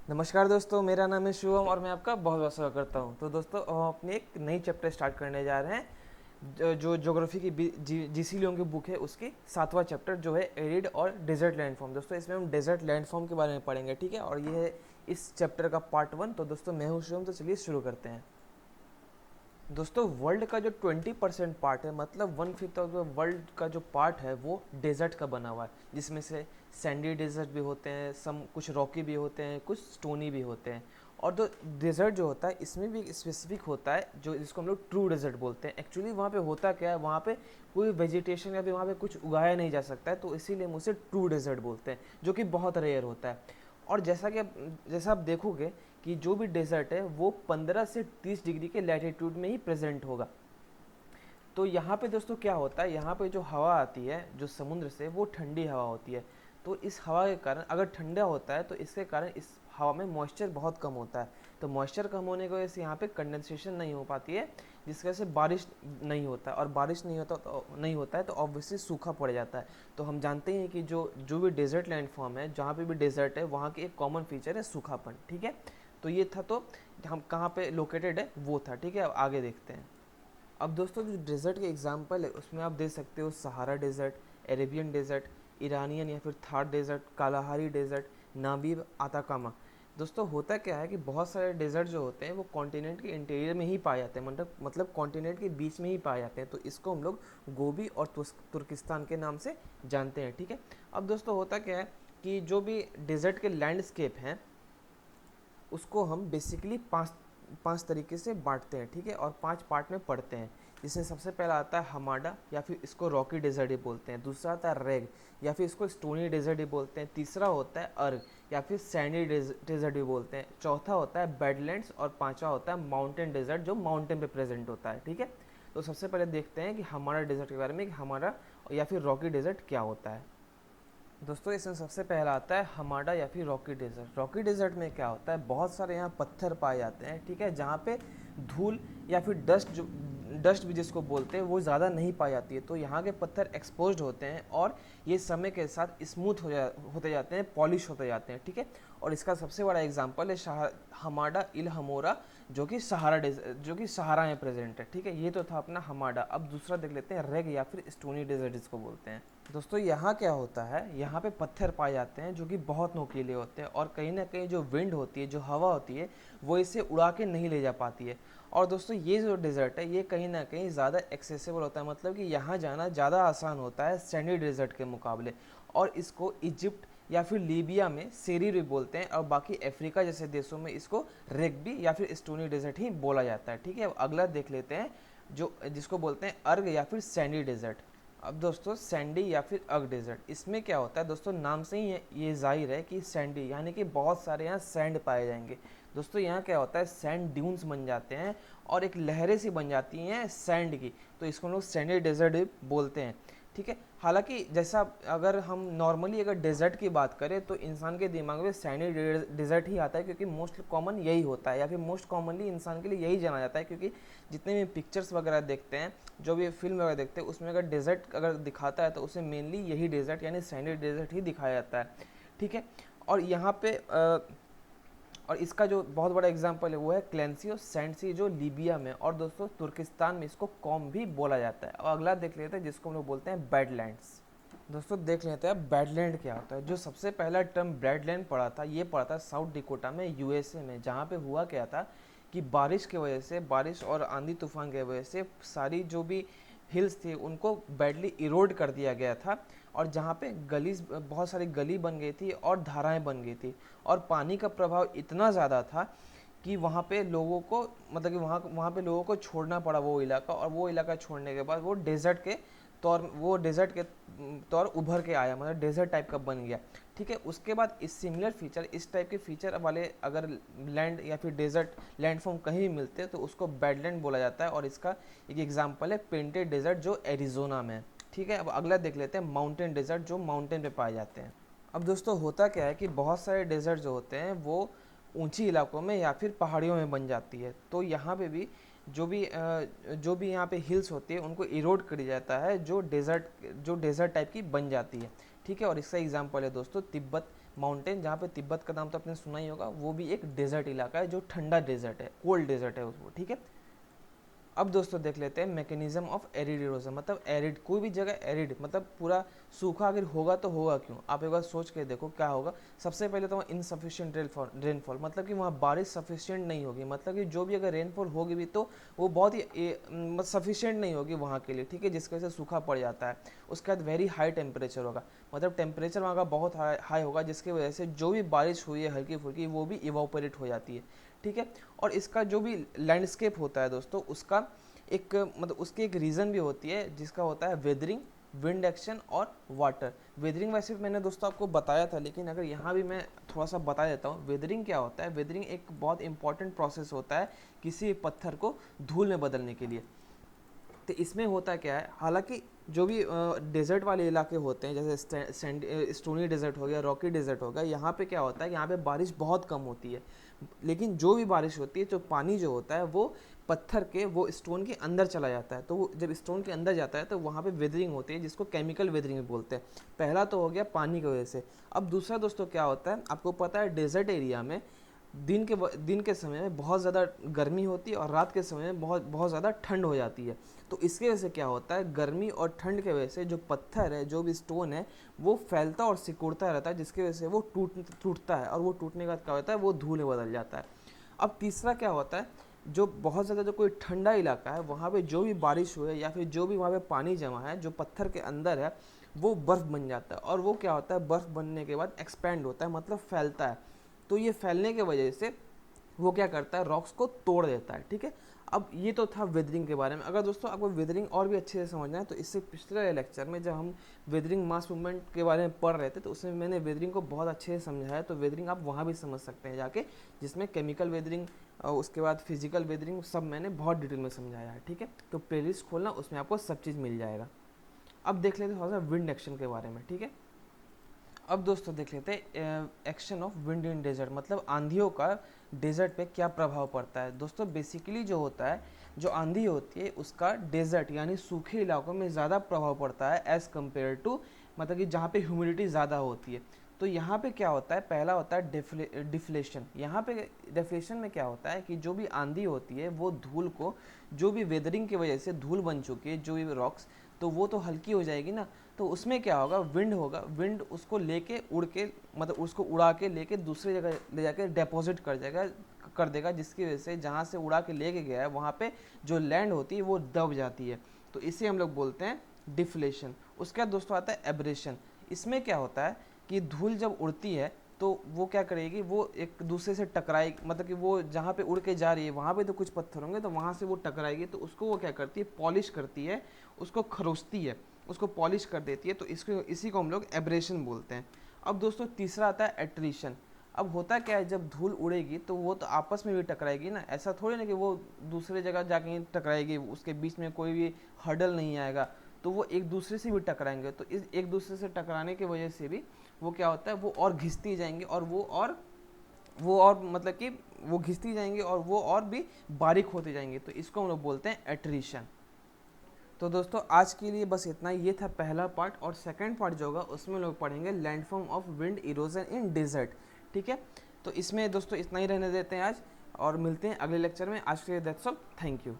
नमस्कार दोस्तों, मेरा नाम है शिवम और मैं आपका बहुत बहुत स्वागत करता हूं। तो दोस्तों, हम अपनी एक नई चैप्टर स्टार्ट करने जा रहे हैं। जो ज्योग्राफी की जीसी लियोंग की बुक है, उसकी 7वां चैप्टर जो है एरिड और डेजर्ट लैंडफॉर्म। दोस्तों, इसमें हम डेजर्ट लैंडफॉर्म के बारे में पढ़ेंगे, ठीक है। और ये है इस चैप्टर का पार्ट 1। तो दोस्तों, मैं हूँ शिवम, तो चलिए शुरू करते हैं। दोस्तों, वर्ल्ड का जो 20% पार्ट है, मतलब 1/5 ऑफ द वर्ल्ड का जो पार्ट है वो डेजर्ट का बना हुआ है, जिसमें से सैंडी डेजर्ट भी होते हैं, सम कुछ रॉकी भी होते हैं, कुछ स्टोनी भी होते हैं। और जो डेजर्ट जो होता है, इसमें भी स्पेसिफिक होता है, जो जिसको हम लोग ट्रू डेजर्ट बोलते हैं। एक्चुअली वहाँ पे होता क्या है, वहाँ पे कोई वेजिटेशन या फिर वहाँ पे कुछ उगाया नहीं जा सकता है, तो इसीलिए हम उसे ट्रू डेजर्ट बोलते हैं, जो कि बहुत रेयर होता है। और जैसा आप देखोगे कि जो भी डेजर्ट है वो 15 से 30 डिग्री के लैटिट्यूड में ही प्रेजेंट होगा। तो यहाँ पे दोस्तों क्या होता है, यहाँ पे जो हवा आती है जो समुद्र से, वो ठंडी हवा होती है। तो इस हवा के कारण, अगर ठंडा होता है तो इसके कारण इस हवा में मॉइस्चर बहुत कम होता है। तो मॉइस्चर कम होने की वजह से यहाँ पे कंडेंसेशन नहीं हो पाती है, जिसकी वजह से बारिश नहीं होता है। और बारिश नहीं होता है तो ऑब्वियसली सूखा पड़ जाता है। तो हम जानते हैं कि जो जो भी डेजर्ट लैंडफॉर्म है, जहाँ पे भी डेजर्ट है, वहाँ की एक कॉमन फीचर है सूखापन, ठीक है। तो ये था, तो हम कहाँ पे लोकेटेड है वो था, ठीक है। अब आगे देखते हैं। अब दोस्तों, जो डेजर्ट के एग्जांपल है उसमें आप देख सकते हो Sahara desert, Arabian desert, Iranian या फिर Thar desert, Kalahari desert, Namib, Atacama. दोस्तों, होता क्या है कि बहुत सारे डेजर्ट जो होते हैं वो कॉन्टिनेंट के इंटीरियर में ही पाए जाते हैं, मतलब कॉन्टिनेंट के बीच में ही पाए जाते हैं। तो इसको हम लोग गोबी और तुर्किस्तान के नाम से जानते हैं, ठीक है। अब दोस्तों, होता क्या है कि जो भी डेजर्ट के लैंडस्केप हैं उसको हम बेसिकली पांच पांच तरीके से बांटते हैं, ठीक है, और 5 पार्ट में पढ़ते हैं। जिसमें सबसे पहला आता है हमाडा, या फिर इसको रॉकी डेजर्ट ही बोलते हैं। दूसरा आता है रेग, या फिर इसको स्टोनी डेजर्ट ही बोलते हैं। तीसरा होता है अर्ग, या फिर सैंडी डेजर्ट भी बोलते हैं। चौथा होता है बेडलैंड्स, और पांचवा होता है माउंटेन डेजर्ट, जो माउंटेन पे प्रेजेंट होता है, ठीक है। तो सबसे पहले देखते हैं कि हमारा डेजर्ट के बारे में, कि हमारा या फिर रॉकी डेजर्ट क्या होता है। दोस्तों, इसमें सबसे पहला आता है हमाडा या फिर रॉकी डेजर्ट। रॉकी डेजर्ट में क्या होता है, बहुत सारे यहाँ पत्थर पाए जाते हैं, ठीक है, जहाँ पे धूल या फिर डस्ट भी जिसको बोलते हैं वो ज़्यादा नहीं पाई जाती है। तो यहाँ के पत्थर एक्सपोज्ड होते हैं और ये समय के साथ स्मूथ होते जाते हैं, पॉलिश होते जाते हैं, ठीक है। और इसका सबसे बड़ा एग्जाम्पल है हमाडा इल हमोरा, जो कि सहारा में प्रेजेंट है, ठीक है। ये तो था अपना हमाडा। अब दूसरा देख लेते हैं रेग, या फिर स्टोनी डेजर्ट जिसको बोलते हैं। दोस्तों, यहाँ क्या होता है, यहाँ पे पत्थर पाए जाते हैं जो कि बहुत नोकीले होते हैं, और कहीं ना कहीं जो विंड होती है, जो हवा होती है, वो इसे उड़ा के नहीं ले जा पाती है। और दोस्तों, ये जो डेजर्ट है ये कहीं ना कहीं ज़्यादा एक्सेसिबल होता है, मतलब कि यहाँ जाना ज़्यादा आसान होता है सैंडी डेजर्ट के मुकाबले। और इसको इजिप्ट या फिर लीबिया में सेरी भी बोलते हैं, और बाकी अफ्रीका जैसे देशों में इसको रेगबी या फिर स्टोनी डेजर्ट ही बोला जाता है, ठीक है। अब अगला देख लेते हैं, जो जिसको बोलते हैं अर्ग या फिर सैंडी डेजर्ट। अब दोस्तों, सैंडी या फिर अर्ग डेजर्ट, इसमें क्या होता है दोस्तों, नाम से ही ये जाहिर है कि सैंडी यानी कि बहुत सारे यहाँ सैंड पाए जाएंगे। दोस्तों, यहाँ क्या होता है, सैंड ड्यून्स बन जाते हैं और एक लहरें सी बन जाती हैं सैंड की, तो इसको हम लोग सैंडी डेजर्ट बोलते हैं, ठीक है। हालांकि जैसा, अगर हम नॉर्मली अगर डेजर्ट की बात करें तो इंसान के दिमाग में सैंडी डेजर्ट ही आता है, क्योंकि मोस्ट कॉमन यही होता है, या फिर मोस्ट कॉमनली इंसान के लिए यही जाना जाता है। क्योंकि जितने भी पिक्चर्स वगैरह देखते हैं, जो भी फिल्म वगैरह देखते हैं, उसमें अगर डेजर्ट अगर दिखाता है तो उसे मेनली यही डेजर्ट यानी सैंडी डेजर्ट ही दिखाया जाता है, ठीक है। और यहाँ पे और इसका जो बहुत बड़ा एग्जांपल है वो है क्लेंसियो सैंड सी, जो लीबिया में, और दोस्तों तुर्किस्तान में इसको कॉम भी बोला जाता है। और अगला देख लेते हैं, जिसको हम लोग बोलते हैं बैडलैंड्स। दोस्तों, देख लेते हैं बैडलैंड क्या होता है। जो सबसे पहला टर्म बैडलैंड पड़ा था, ये पड़ा था साउथ डिकोटा में, यूएसए में, जहाँ पे हुआ क्या था कि बारिश की वजह से, बारिश और आंधी तूफान की वजह से सारी जो भी हिल्स थी उनको बैडली इरोड कर दिया गया था। और जहाँ पे गलीज, बहुत सारी गली बन गई थी और धाराएं बन गई थी, और पानी का प्रभाव इतना ज़्यादा था कि वहाँ पे लोगों को, मतलब कि वहाँ पे लोगों को छोड़ना पड़ा वो इलाका। और वो इलाका छोड़ने के बाद वो डेजर्ट के तौर उभर के आया, मतलब डेजर्ट टाइप का बन गया, ठीक है। उसके बाद इस सिमिलर फीचर, इस टाइप के फीचर वाले अगर लैंड या फिर डेजर्ट लैंडफॉर्म कहीं भी मिलते हैं तो उसको बैडलैंड बोला जाता है। और इसका एक एग्जांपल है पेंटेड डेजर्ट, जो एरिजोना में है, ठीक है। अब अगला देख लेते हैं माउंटेन डेजर्ट, जो माउंटेन पे पाए जाते हैं। अब दोस्तों, होता क्या है कि बहुत सारे डेजर्ट जो होते हैं वो ऊंची इलाकों में या फिर पहाड़ियों में बन जाती है। तो यहाँ पे भी जो भी यहाँ पे हिल्स होती है उनको इरोड कर दिया जाता है, जो डेजर्ट टाइप की बन जाती है, ठीक है। और इसका एग्जांपल है दोस्तों तिब्बत, माउंटेन, जहाँ पे तिब्बत का नाम तो आपने सुना ही होगा, वो भी एक डेजर्ट इलाका है जो ठंडा डेजर्ट है, कोल्ड डेजर्ट है वो, ठीक है। अब दोस्तों देख लेते हैं मैकेनिज्म ऑफ एरिड इरोजन, मतलब एरिड, कोई भी जगह एरिड मतलब पूरा सूखा अगर होगा तो होगा क्यों, आप एक बार सोच के देखो क्या होगा। सबसे पहले तो वहाँ इनसफिशियंट रेनफॉल, मतलब कि वहाँ बारिश सफिशियंट नहीं होगी, मतलब कि जो भी अगर रेनफॉल होगी भी तो वो बहुत ही सफिशियंट नहीं होगी वहाँ के लिए, ठीक है, जिसकी वजह से सूखा पड़ जाता है। उसके बाद वेरी हाई टेम्परेचर होगा, मतलब टेम्परेचर वहाँ का बहुत हाई होगा, जिसकी वजह से जो भी बारिश हुई है हल्की फुल्की वो भी इवापोरेट हो जाती है, ठीक है। और इसका जो भी लैंडस्केप होता है दोस्तों, उसका एक मतलब उसकी एक रीज़न भी होती है जिसका होता है वेदरिंग, विंड एक्शन और वाटर। वेदरिंग वैसे मैंने दोस्तों आपको बताया था, लेकिन अगर यहाँ भी मैं थोड़ा सा बता देता हूँ वेदरिंग क्या होता है। वेदरिंग एक बहुत इंपॉर्टेंट प्रोसेस होता है किसी पत्थर को धूल में बदलने के लिए। तो इसमें होता क्या है, हालांकि जो भी डेजर्ट वाले इलाके होते हैं जैसे स्टोनी डेजर्ट हो गया, रॉकी डेजर्ट हो गया, यहाँ पे क्या होता है, यहाँ पे बारिश बहुत कम होती है, लेकिन जो भी बारिश होती है, जो पानी जो होता है वो पत्थर के वो स्टोन के अंदर चला जाता है। तो वो जब स्टोन के अंदर जाता है तो वहाँ पे वेदरिंग होती है, जिसको केमिकल वेदरिंग बोलते हैं। पहला तो हो गया पानी की वजह से। अब दूसरा दोस्तों क्या होता है, आपको पता है डेजर्ट एरिया में दिन के समय में बहुत ज़्यादा गर्मी होती है और रात के समय में बहुत बहुत ज़्यादा ठंड हो जाती है। तो इसकी वजह से क्या होता है, गर्मी और ठंड के वजह से जो पत्थर है, जो भी स्टोन है, वो फैलता और सिकुड़ता रहता है, जिसकी वजह से वो टूटता है, और वो टूटने के बाद क्या होता है, वो धूल में बदल जाता है। अब तीसरा क्या होता है, जो बहुत ज़्यादा जो कोई ठंडा इलाका है वहाँ पे जो भी बारिश हुए या फिर जो भी वहाँ पे पानी जमा है जो पत्थर के अंदर है, वो बर्फ़ बन जाता है, और वो क्या होता है, बर्फ़ बनने के बाद एक्सपैंड होता है, मतलब फैलता है। तो ये फैलने की वजह से वो क्या करता है, रॉक्स को तोड़ देता है, ठीक है। अब ये तो था वेदरिंग के बारे में। अगर दोस्तों आपको वेदरिंग और भी अच्छे से समझना है तो इससे पिछले लेक्चर में जब हम वेदरिंग मास मूवमेंट के बारे में पढ़ रहे थे तो उसमें मैंने वेदरिंग को बहुत अच्छे से समझाया, तो वेदरिंग आप वहाँ भी समझ सकते हैं जाके, जिसमें केमिकल वेदरिंग उसके बाद फिजिकल वेदरिंग सब मैंने बहुत डिटेल में समझाया है, ठीक है। तो प्लेलिस्ट खोलना, उसमें आपको सब चीज़ मिल जाएगा। अब देख लेते हैं थोड़ा सा विंड एक्शन के बारे में, ठीक है। अब दोस्तों देख लेते हैं action of wind in desert, मतलब आंधियों का डेजर्ट पे क्या प्रभाव पड़ता है। दोस्तों बेसिकली जो होता है, जो आंधी होती है उसका डेजर्ट यानी सूखे इलाकों में ज़्यादा प्रभाव पड़ता है एज़ कम्पेयर टू, मतलब कि जहाँ पे ह्यूमिडिटी ज़्यादा होती है। तो यहाँ पे क्या होता है, पहला होता है डिफ्लेशन। यहाँ पे डिफ्लेशन में क्या होता है कि जो भी आंधी होती है वो धूल को, जो भी वेदरिंग की वजह से धूल बन चुकी है, जो भी रॉक्स, तो वो तो हल्की हो जाएगी ना, तो उसमें क्या होगा, विंड होगा, विंड उसको लेके उड़ के, मतलब उसको उड़ा के लेके दूसरी जगह ले जाके डिपॉजिट कर देगा, जिसकी वजह से जहाँ से उड़ा के लेके गया है वहाँ पे जो लैंड होती है वो दब जाती है। तो इसे हम लोग बोलते हैं डिफ्लेशन। उसके बाद दोस्तों आता है एब्रेशन। इसमें क्या होता है कि धूल जब उड़ती है तो वो क्या करेगी, वो एक दूसरे से टकराएगी, मतलब कि वो जहाँ पे उड़ के जा रही है वहाँ पे तो कुछ पत्थर होंगे, तो वहाँ से वो टकराएगी, तो उसको वो क्या करती है, पॉलिश करती है, उसको खरोचती है, उसको पॉलिश कर देती है। तो इसी को हम लोग एब्रेशन बोलते हैं। अब दोस्तों तीसरा आता है एट्रीशन। अब होता क्या है, जब धूल उड़ेगी तो वो तो आपस में भी टकराएगी ना, ऐसा थोड़ी ना कि वो दूसरे जगह जाके टकराएगी, उसके बीच में कोई भी हर्डल नहीं आएगा, तो वो एक दूसरे से भी टकराएंगे। तो इस एक दूसरे से टकराने की वजह से भी वो क्या होता है, वो और घिसती जाएंगी, और वो और मतलब कि वो घिसती जाएंगी और वो और भी बारीक होते जाएंगे। तो इसको हम लोग बोलते हैं एट्रीशन। तो दोस्तों आज के लिए बस इतना ही, ये था पहला पार्ट, और सेकंड पार्ट जो होगा उसमें लोग पढ़ेंगे landform of wind erosion in desert, ठीक है। तो इसमें दोस्तों इतना ही रहने देते हैं आज, और मिलते हैं अगले लेक्चर में। आज के लिए दैट्स ऑल, थैंक यू।